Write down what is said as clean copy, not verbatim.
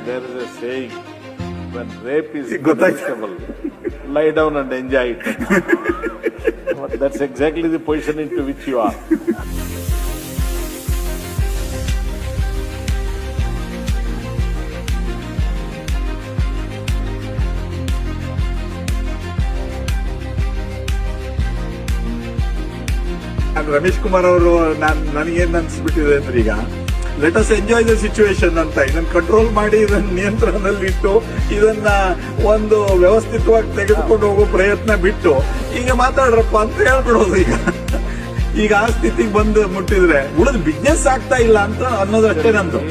there is a saying, when rape is inevitable, lie down and enjoy it. That's exactly the position into which you are. Ramesh Kumar ಅವರು ನನಗೇನ್ ಅನ್ಸ್ಬಿಟ್ಟಿದೆ ಅಂದ್ರೆ ಈಗ let us enjoy the situation ಅಂತ ಇದನ್ನ control ಮಾಡಿ ಇದನ್ನ ನಿಯಂತ್ರಣದಲ್ಲಿಟ್ಟು ಇದನ್ನ ಒಂದು ವ್ಯವಸ್ಥಿತವಾಗಿ ತೆಗೆದುಕೊಂಡು ಹೋಗೋ ಪ್ರಯತ್ನ ಬಿಟ್ಟು ಈಗ ಮಾತಾಡ್ರಪ್ಪ ಅಂತ ಹೇಳ್ಬಿಡೋದು. ಈಗ ಆ ಸ್ಥಿತಿಗೆ ಬಂದು ಮುಟ್ಟಿದ್ರೆ ಉಳಿದ ಬಿಸ್ನೆಸ್ ಆಗ್ತಾ ಇಲ್ಲ ಅಂತ ಅನ್ನೋದು ಅಷ್ಟೇ ನಂದು.